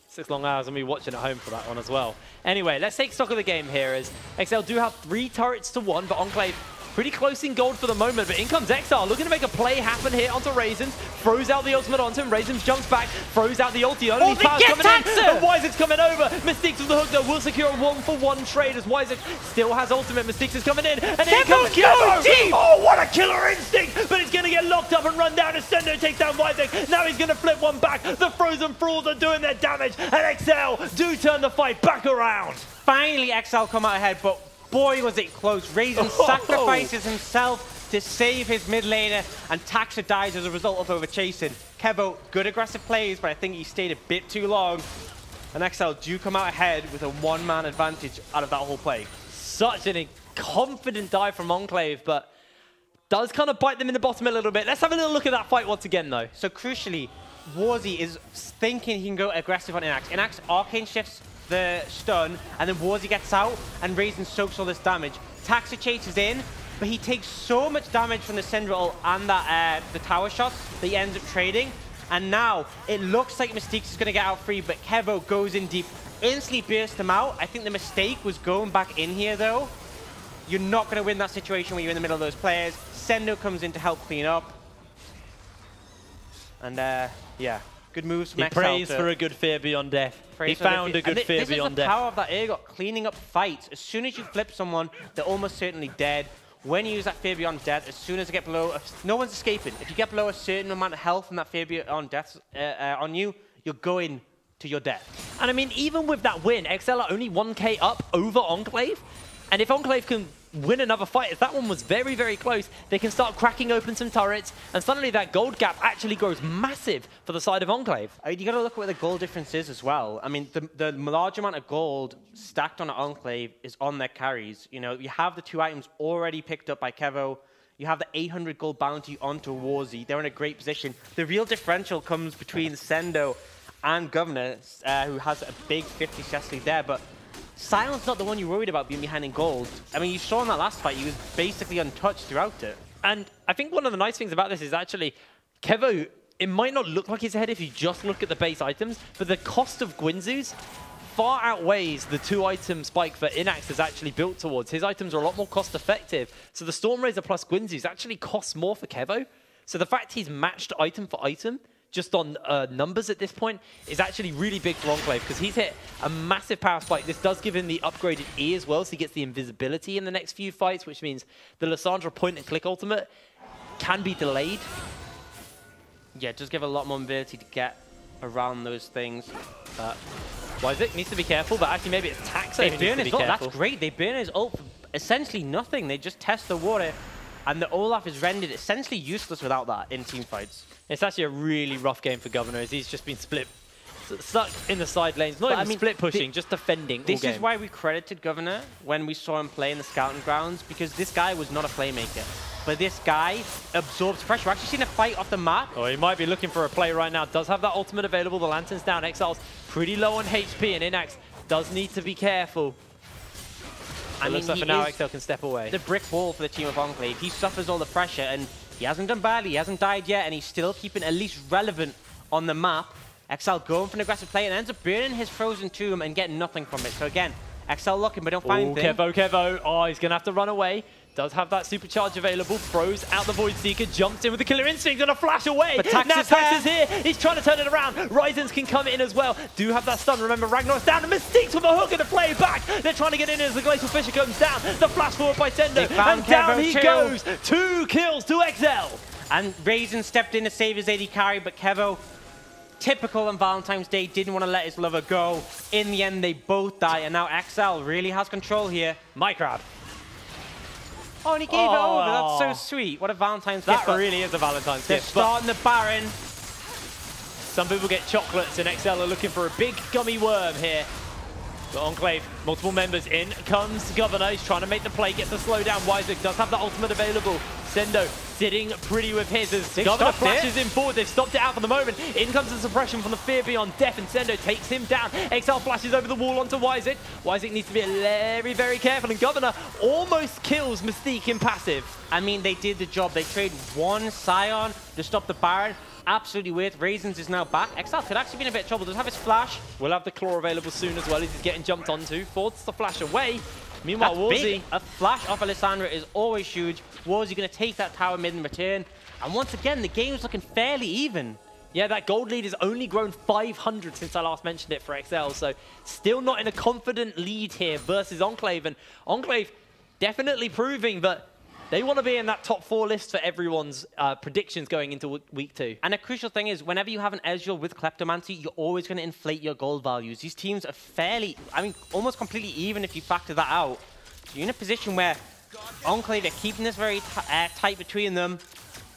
6 long hours and me watching at home for that one as well. Anyway, let's take stock of the game here as XL do have 3 turrets to 1, but Enclave pretty close in gold for the moment, but in comes XR, looking to make a play happen here onto Raisins, throws out the ultimate onto him, Raisins jumps back, throws out the ulti, only power's coming in, and Wyzek's coming over, Mystique's with the hook though, will secure a 1-for-1 trade as Wyzek still has ultimate, Mystique's is coming in, and here comes Kevo! Oh, what a killer instinct, but it's going to get locked up and run down as Sendo takes down Wyzek, now he's going to flip one back, the Frozen Thralls are doing their damage, and XL do turn the fight back around. Finally, XL come out ahead, but boy, was it close. Raisin sacrifices himself to save his mid laner, and Taxa dies as a result of overchasing. Kevo, good aggressive plays, but I think he stayed a bit too long. And XL do come out ahead with a 1-man advantage out of that whole play. Such an confident dive from Enclave, but does kind of bite them in the bottom a little bit. Let's have a little look at that fight once again, though. So crucially, Warzy is thinking he can go aggressive on Inax. Inax arcane shifts the stun, and then Warzy gets out, and Raisin soaks all this damage. Taxa chases in, but he takes so much damage from the Syndra ult and that the tower shots that he ends up trading. And now it looks like Mystique is going to get out free, but Kevo goes in deep, instantly bursts him out. I think the mistake was going back in here, though. You're not going to win that situation when you're in the middle of those players. Sendo comes in to help clean up. And yeah, good moves from XL. He prays for a good fear beyond death. He found a good fear beyond death. This is the power of that Urgot, cleaning up fights. As soon as you flip someone, they're almost certainly dead. When you use that fear beyond death, as soon as they get below, no one's escaping. If you get below a certain amount of health and that fear beyond death on you, you're going to your death. And I mean, even with that win, XL are only 1k up over Enclave. And if Enclave can win another fight, if that one was very, very close, they can start cracking open some turrets, and suddenly that gold gap actually grows massive for the side of Enclave. You got to look at where the gold difference is as well. I mean, the large amount of gold stacked on Enclave is on their carries. You know, you have the 2 items already picked up by Kevo. You have the 800 gold bounty onto Warzy. They're in a great position. The real differential comes between Sendo and Governor, who has a big 50 chest lead there, but Silent's not the one you're worried about being behind in gold. I mean, you saw in that last fight, he was basically untouched throughout it. And I think one of the nice things about this is actually, Kevo, it might not look like he's ahead if you just look at the base items, but the cost of Guinzu's far outweighs the 2-item spike that Inax has actually built towards. His items are a lot more cost effective. So the Stormraiser plus Guinzu's actually costs more for Kevo. So the fact he's matched item for item just on numbers at this point is actually really big for Enclave, because he's hit a massive power spike. This does give him the upgraded E as well, so he gets the invisibility in the next few fights, which means the Lissandra point-and-click ultimate can be delayed. Yeah, just give a lot more ability to get around those things. Wyzek needs to be careful, but actually maybe it's Taxa who needs to be careful. That's great. They burn his ult for essentially nothing. They just test the water, and the Olaf is rendered essentially useless without that in team fights. It's actually a really rough game for Governor, as he's just been stuck in the side lanes. Not even split pushing, just defending. This is why we credited Governor when we saw him play in the scouting grounds, because this guy was not a playmaker. But this guy absorbs pressure. We're actually seeing a fight off the map. Oh, he might be looking for a play right now. Does have that ultimate available. The Lantern's down. Exile's pretty low on HP, and Inax does need to be careful. I mean, looks like for now Exile can step away. The brick wall for the team of Enclave. He suffers all the pressure, and he hasn't done badly. He hasn't died yet, and he's still keeping at least relevant on the map. XL going for an aggressive play and ends up burning his Frozen Tomb and getting nothing from it. So again, XL looking, but don't find anything. Kevo. Oh, he's going to have to run away. Does have that supercharge available. Throws out the Void Seeker, jumps in with the Killer Instinct and a flash away. But Tax now is Tax is here. He's trying to turn it around. Ryzen's can come in as well. Do have that stun. Remember, Ragnar's down. And Mystique's with a hook and a play back. They're trying to get in as the Glacial Fisher comes down. The flash forward by Sendo. And down he goes. 2 kills to XL. And Raisin stepped in to save his AD carry, but Kevo, typical on Valentine's Day, didn't want to let his lover go. In the end, they both die, and now XL really has control here. Mycrab. Oh, and he gave it over. That's so sweet. What a Valentine's gift. That really is a Valentine's They're gift. starting the Baron. Some people get chocolates, and XL are looking for a big gummy worm here. But Enclave, multiple members in. Comes Governor. He's trying to make the play, gets the slowdown. Wisewick does have the ultimate available. Sendo sitting pretty with his as Governor flashes in forward. They've stopped it out for the moment. In comes the suppression from the Fear Beyond Death, and Sendo takes him down. XL flashes over the wall onto Wisewick. Wisewick needs to be very, very careful, and Governor almost kills Mystique in passive. I mean, they did the job. They traded one Scion to stop the Baron. Absolutely weird. Raisins is now back. XL could actually be in a bit of trouble. Does have his flash. We'll have the Claw available soon as well as he's getting jumped onto. Forces the flash away. Meanwhile, Warzy. A flash off Alessandra is always huge. Warzy going to take that tower mid in return. And once again, the game's looking fairly even. Yeah, that gold lead has only grown 500 since I last mentioned it for XL, so still not in a confident lead here versus Enclave. And Enclave definitely proving that they want to be in that top 4 list for everyone's predictions going into week 2. And a crucial thing is, whenever you have an Ezreal with Kleptomancy, you're always going to inflate your gold values. These teams are fairly, I mean, almost completely even if you factor that out. So you're in a position where Enclave are keeping this very tight between them.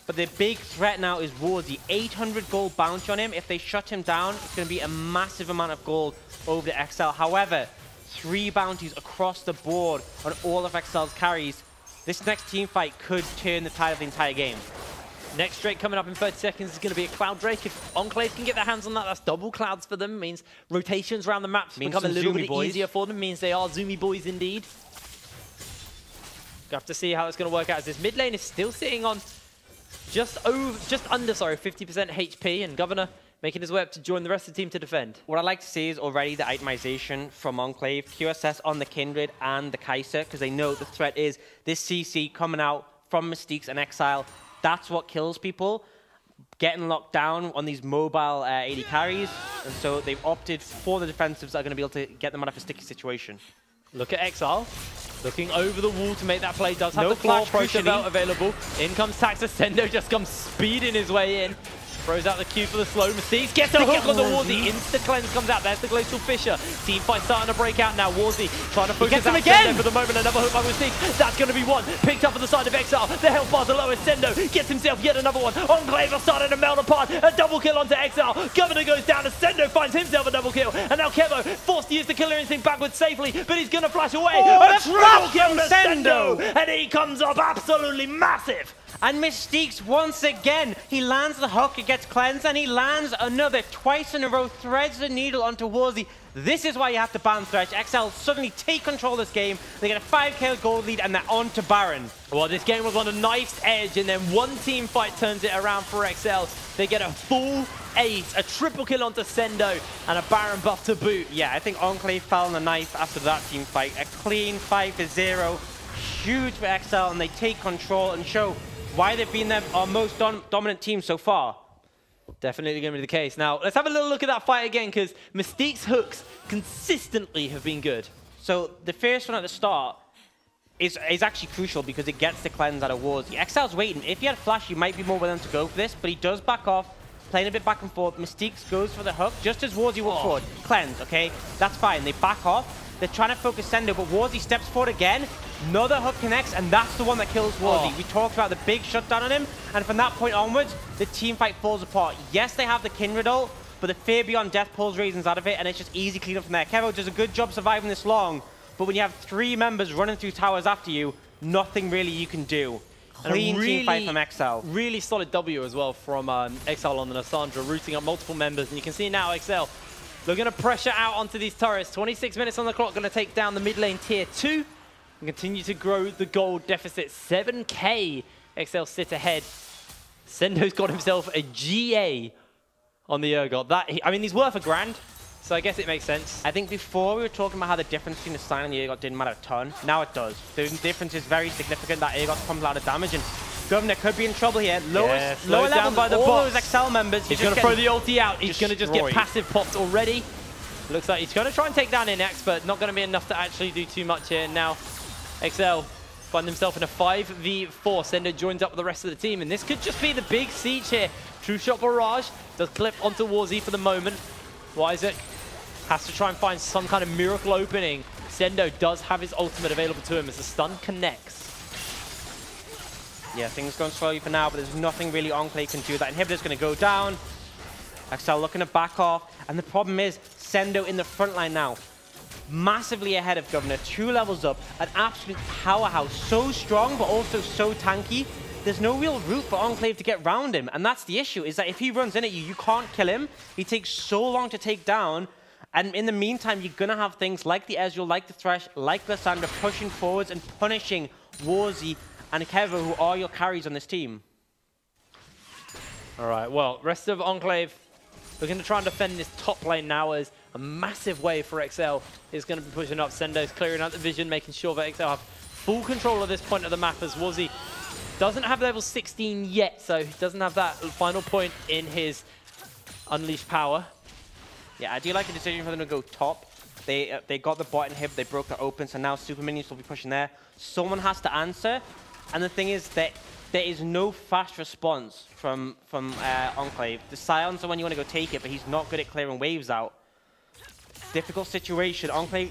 But the big threat now is Warzy. 800 gold bounty on him. If they shut him down, it's going to be a massive amount of gold over the XL. However, 3 bounties across the board on all of XL's carries. This next team fight could turn the tide of the entire game. Next Drake coming up in 30 seconds is going to be a Cloud Drake. If Enclave can get their hands on that, that's double clouds for them. Means rotations around the maps become a little bit easier for them. Means they are Zoomy boys indeed. Gonna have to see how it's going to work out as this mid lane is still sitting on just under 50% HP, and Governor making his way up to join the rest of the team to defend. What I'd like to see is already the itemization from Enclave, QSS on the Kindred and the Kai'Sa, because they know the threat is this CC coming out from Mystiques and Exile. That's what kills people, getting locked down on these mobile AD carries, and so they've opted for the defensives that are going to be able to get them out of a sticky situation. Look at Exile, looking over the wall to make that play. Does have No the flash flash, belt available. In comes Taxa. Sendo just comes speeding his way in. Throws out the Q for the slow. Mystique gets a hook on the Warzy. Insta cleanse comes out. There's the Glacial Fisher. Team fight starting to break out now. Warzy trying to focus out Sendo for the moment. Another hook by Mystique. That's going to be one. Picked up on the side of Exile. The health bar's the lowest. Sendo gets himself yet another one. Enclave are starting to melt apart. A double kill onto Exile. Governor goes down and Sendo finds himself a double kill. And now Kevo forced to use the Killer Instinct backwards safely, but he's going to flash away. A triple kill to Sendo. And he comes up absolutely massive. And Mystiques, once again, he lands the hook, it gets cleansed, and he lands another twice in a row, threads the needle onto Warzy. This is why you have to ban Thresh. XL suddenly take control of this game. They get a 5k gold lead, and they're on to Baron. Well, this game was on a knife's edge, and then one team fight turns it around for XL. They get a full 8, a triple kill onto Sendo, and a Baron buff to boot. Yeah, I think Enclave fell on the knife after that team fight. A clean 5-0, huge for XL, and they take control and show why they've been our most dominant team so far. Definitely going to be the case. Now, let's have a little look at that fight again, because Mystique's hooks consistently have been good. So the first one at the start is actually crucial because it gets the cleanse out of Warzy. XL's waiting. If he had flash, you might be more willing to go for this, but he does back off, playing a bit back and forth. Mystiques goes for the hook, just as Warzy walks forward. Cleanse, okay? That's fine. They back off. They're trying to focus Sendo, but Warzy steps forward again. Another hook connects, and that's the one that kills Warzy. We talked about the big shutdown on him, and from that point onwards, the team fight falls apart. Yes, they have the Kindred ult, but the Fear Beyond Death pulls Raisins out of it, and it's just easy cleanup from there. Kevo does a good job surviving this long, but when you have 3 members running through towers after you, nothing really you can do. Clean team fight from XL. Really solid W as well from XL on the Lissandra, rooting up multiple members, and you can see now XL looking to pressure out onto these turrets. 26 minutes on the clock, going to take down the mid lane tier 2 and continue to grow the gold deficit. 7k XL sit ahead. Sendo's got himself a GA on the Urgot. I mean, he's worth $1,000, so I guess it makes sense. I think before we were talking about how the difference between the Sign and the Urgot didn't matter a ton. Now it does. The difference is very significant. That Urgot pumps a lot of damage, and Governor could be in trouble here. Lower level by the all box. those XL members. He's going to throw the ulti out. He's going to just get passive popped already. Looks like he's going to try and take down Inex, but not going to be enough to actually do too much here. Now, XL find himself in a 5v4. Sendo joins up with the rest of the team, and this could just be the big siege here. True Shot Barrage does clip onto Warzy for the moment. Isaac has to try and find some kind of miracle opening. Sendo does have his ultimate available to him as the stun connects. Yeah, things going slowly for now, but there's nothing really Enclave can do. That inhibitor's going to go down. XL looking to back off, and the problem is Sendo in the front line now. Massively ahead of Governor, 2 levels up, an absolute powerhouse. So strong, but also so tanky. There's no real route for Enclave to get round him, and that's the issue, is that if he runs in at you, you can't kill him. He takes so long to take down, and in the meantime, you're going to have things like the Ezreal, like the Thresh, like the Lissandra pushing forwards and punishing Warzy and Kevo, who are your carries on this team. All right, well, rest of Enclave, we're going to try and defend this top lane now as a massive wave for XL is going to be pushing up. Sendo's clearing out the vision, making sure that XL have full control of this point of the map as Warzy doesn't have level 16 yet, so he doesn't have that final point in his unleashed power. Yeah, I do like the decision for them to go top. They got the bot inhib, they broke it open, so now super minions will be pushing there. Someone has to answer, and the thing is that there is no fast response from Enclave. The Scion's the one you want to go take it, but he's not good at clearing waves out. Difficult situation. Enclave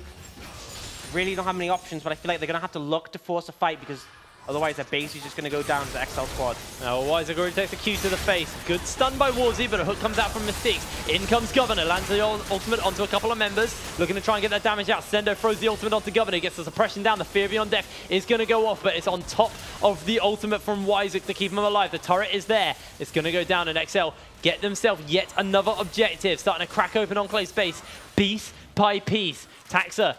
really don't have many options, but I feel like they're going to have to look to force a fight because otherwise their base is just going to go down to the XL squad. Now, Wiseguard takes a Q to the face. Good stun by Warzy, but a hook comes out from Mystiques. In comes Governor, lands the ultimate onto a couple of members. Looking to try and get that damage out. Sendo throws the ultimate onto Governor, gets the suppression down. The Fear Beyond Death is going to go off, but it's on top of the ultimate from Wiseguard to keep him alive. The turret is there. It's going to go down, and XL get themselves yet another objective. Starting to crack open Enclave space, piece by piece. Taxa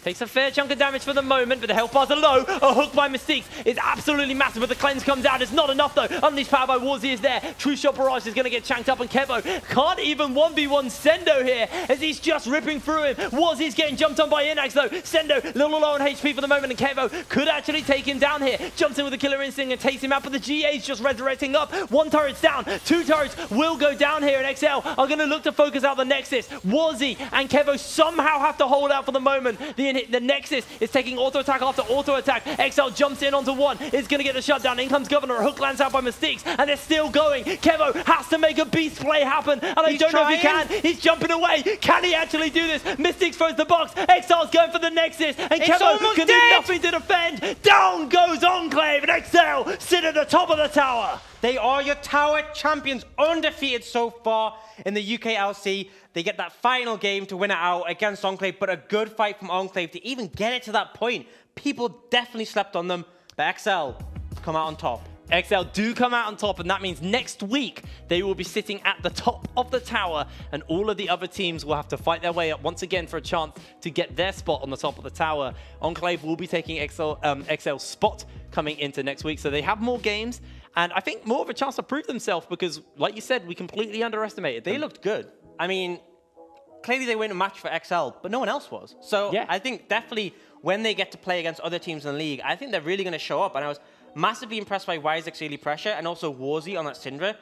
takes a fair chunk of damage for the moment, but the health bars are low. A hook by Mystiques is absolutely massive, but the cleanse comes out. It's not enough, though. Unleashed power by Warzy is there. True Shot Barrage is going to get chanked up, and Kevo can't even 1v1 Sendo here as he's just ripping through him. Warzy's getting jumped on by Inax, though. Sendo, little low on HP for the moment, and Kevo could actually take him down here. Jumps in with a killer instinct and takes him out, but the GA's just resurrecting up. 1 turret's down. 2 turrets will go down here, and XL are going to look to focus out the Nexus. Warzy and Kevo somehow have to hold out for the moment. The Nexus is taking auto attack after auto attack. XL jumps in onto 1. Is going to get the shutdown. In comes Governor. A hook lands out by Mystiques, and they're still going. Kevo has to make a beast play happen, and I don't know if he can. He's jumping away. Can he actually do this? Mystiques throws the box. XL's going for the Nexus, and Kevo can do nothing to defend. Down goes Enclave, and XL sit at the top of the tower. They are your tower champions, undefeated so far in the UKLC. They get that final game to win it out against Enclave, but a good fight from Enclave to even get it to that point. People definitely slept on them, but XL come out on top. XL do come out on top, and that means next week they will be sitting at the top of the tower, and all of the other teams will have to fight their way up once again for a chance to get their spot on the top of the tower. Enclave will be taking XL's spot coming into next week, so they have more games, and I think more of a chance to prove themselves because, like you said, we completely underestimated them. They looked good. I mean, clearly they win a match for XL, but no one else was. So yeah. I think definitely when they get to play against other teams in the league, I think they're really going to show up, and I was massively impressed by Isaac's early pressure, and also Warzy on that Syndra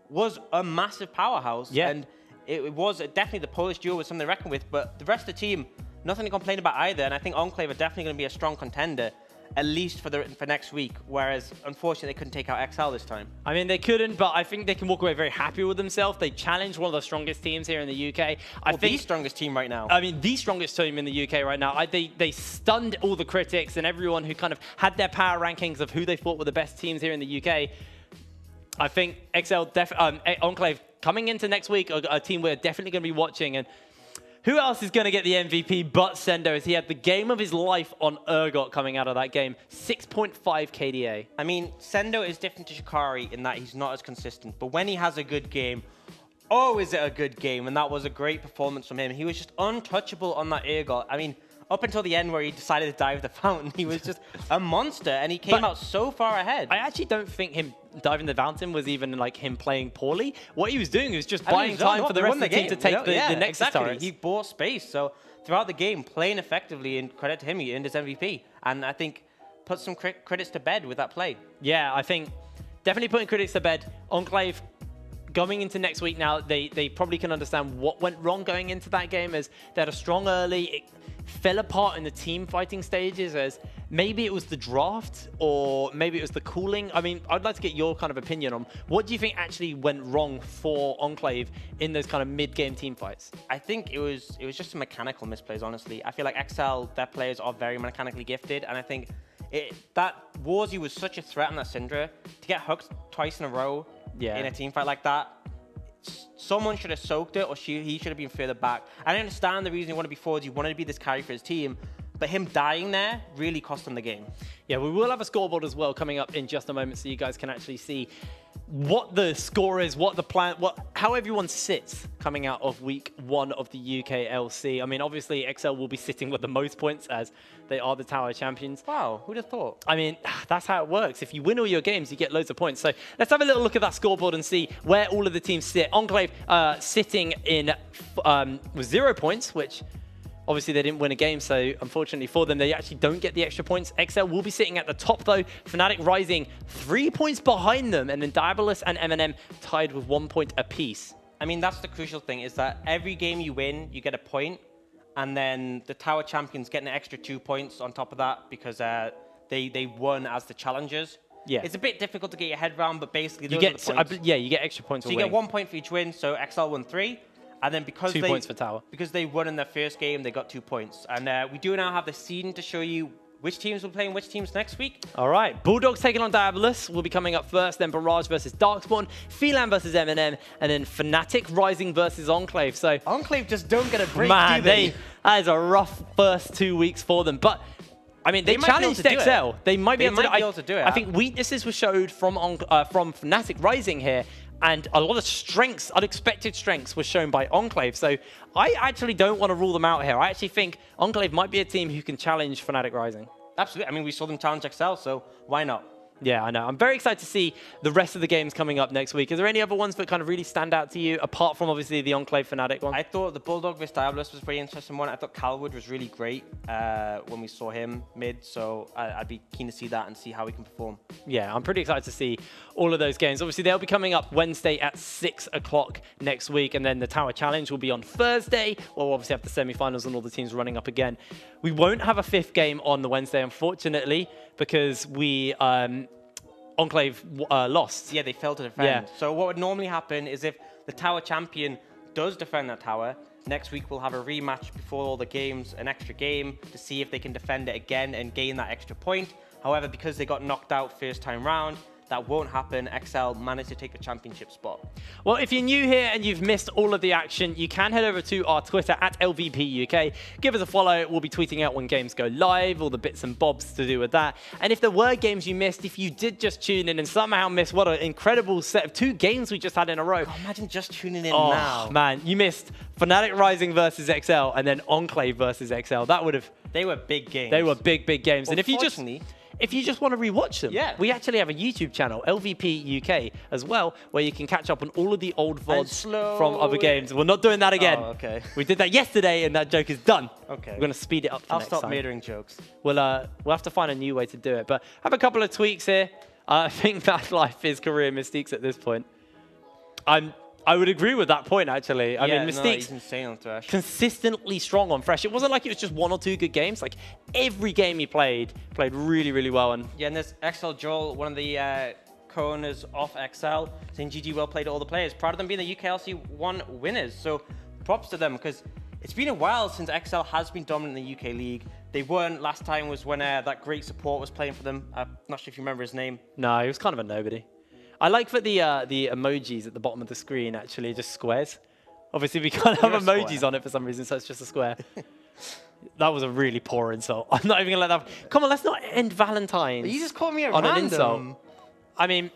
was a massive powerhouse. Yeah. And it was definitely the Polish duo was something to reckon with, but the rest of the team, nothing to complain about either, and I think Enclave are definitely going to be a strong contender, at least for next week, whereas unfortunately they couldn't take out XL this time. I mean, they couldn't, but I think they can walk away very happy with themselves. They challenged one of the strongest teams here in the UK. I think the strongest team right now. I mean, the strongest team in the UK right now. They stunned all the critics and everyone who kind of had their power rankings of who they thought were the best teams here in the UK. I think Enclave coming into next week, a team we're definitely going to be watching. And who else is going to get the MVP but Sendo, as he had the game of his life on Urgot coming out of that game. 6.5 KDA. I mean, Sendo is different to Shikari in that he's not as consistent. But when he has a good game, oh, is it a good game? And that was a great performance from him. He was just untouchable on that Urgot. I mean, up until the end where he decided to dive the fountain, he was just a monster. And he came out so far ahead. I actually don't think him diving the Valentine was even like him playing poorly. What he was doing was just buying time for the rest of the team to take the next turret. He bought space. So throughout the game, playing effectively, and credit to him, he earned his MVP. And I think put some critics to bed with that play. Yeah, I think definitely putting critics to bed. Enclave going into next week now, they probably can understand what went wrong going into that game, as they had a strong early. It fell apart in the team fighting stages, as maybe it was the draft or maybe it was the cooling. I mean, I'd like to get your kind of opinion on what do you think actually went wrong for Enclave in those kind of mid-game team fights? I think it was just some mechanical misplays, honestly. I feel like XL, their players are very mechanically gifted, and I think that Warzy was such a threat on that Syndra. To get hooked twice in a row in a team fight like that, someone should have soaked it, or he should have been further back. I understand the reason he wanted to be forward. He wanted to be this carry for his team, but him dying there really cost him the game. Yeah, we will have a scoreboard as well coming up in just a moment, so you guys can actually see what the score is, what the plan, how everyone sits coming out of week 1 of the UKLC. I mean, obviously, XL will be sitting with the most points as they are the tower champions. Wow, who'd have thought? I mean, that's how it works. If you win all your games, you get loads of points. So let's have a little look at that scoreboard and see where all of the teams sit. Enclave sitting in with 0 points, which obviously they didn't win a game, so unfortunately for them, they actually don't get the extra points. XL will be sitting at the top though. Fnatic Rising 3 points behind them, and then Diabolus and M&M tied with 1 point apiece. I mean, that's the crucial thing, is that every game you win, you get a point, and then the tower champions get an extra 2 points on top of that because they won as the challengers. Yeah, it's a bit difficult to get your head around, but basically those you are the points. Yeah, you get extra points. So you get 1 point for each win. So XL won 3. And then because 2 points for tower. Because they won in their first game, they got 2 points. And we do now have the seeding to show you which teams will play and which teams next week. All right, Bulldogs taking on Diabolus will be coming up first, then Barrage versus Darkspawn, Phelan versus M&M, and then Fnatic Rising versus Enclave. So Enclave just don't get a break, man, do they? That is a rough first 2 weeks for them. But I mean, they challenged XL. They might be able to do it. I think weaknesses were showed from Fnatic Rising here, and a lot of strengths, unexpected strengths, were shown by Enclave. So I actually don't want to rule them out here. I actually think Enclave might be a team who can challenge Fnatic Rising. Absolutely. I mean, we saw them challenge XL, so why not? Yeah, I know. I'm very excited to see the rest of the games coming up next week. Is there any other ones that kind of really stand out to you, apart from obviously the Enclave Fnatic one? I thought the Bulldog vs Diabolus was a pretty interesting one. I thought Calwood was really great when we saw him mid, so I'd be keen to see that and see how he can perform. Yeah, I'm pretty excited to see all of those games. Obviously, they'll be coming up Wednesday at 6 o'clock next week, and then the Tower Challenge will be on Thursday. We'll obviously have the semi-finals and all the teams running up again. We won't have a 5th game on the Wednesday, unfortunately, because we... Enclave lost. Yeah, they failed to defend. Yeah. So what would normally happen is if the tower champion does defend that tower, next week we'll have a rematch before all the games, an extra game, to see if they can defend it again and gain that extra point. However, because they got knocked out first time round, that won't happen. XL managed to take the championship spot. Well, if you're new here and you've missed all of the action, you can head over to our Twitter at LVPUK. Give us a follow. We'll be tweeting out when games go live, all the bits and bobs to do with that. And if there were games you missed, if you did just tune in and somehow miss what an incredible set of 2 games we just had in a row. God, imagine just tuning in now. Man, you missed Fnatic Rising versus XL and then Enclave versus XL. That would have... They were big games. They were big, big games. And if you just want to rewatch them, we actually have a YouTube channel, LVP UK, as well, where you can catch up on all of the old VODs from other games. We're not doing that again. Oh, okay. We did that yesterday, and that joke is done. Okay. We're going to speed it up for next time. I'll stop murdering jokes. We'll have to find a new way to do it. But have a couple of tweaks here. I think Mad Life is career Mystique's at this point. I would agree with that point, actually. I mean, Mystique's insane on Thresh. Consistently strong on Thresh. It wasn't like it was just 1 or 2 good games. Like, every game he played really, really well. And yeah, and there's XL Joel, one of the co-owners of XL, saying GG well played to all the players. Proud of them being the UKLC 1 winners. So props to them, because it's been a while since XL has been dominant in the UK League. They won last time was when that great support was playing for them. I'm not sure if you remember his name. No, he was kind of a nobody. I like that the emojis at the bottom of the screen actually just squares. Obviously, we can't have emojis on it for some reason, so it's just a square. That was a really poor insult. I'm not even going to let that... Come on, let's not end Valentines. You just called me on an insult. I mean,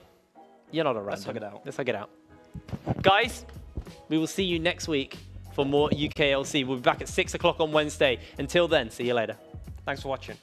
you're not a random. Let's hug it out. Let's hug it out. Guys, we will see you next week for more UKLC. We'll be back at 6 o'clock on Wednesday. Until then, see you later. Thanks for watching.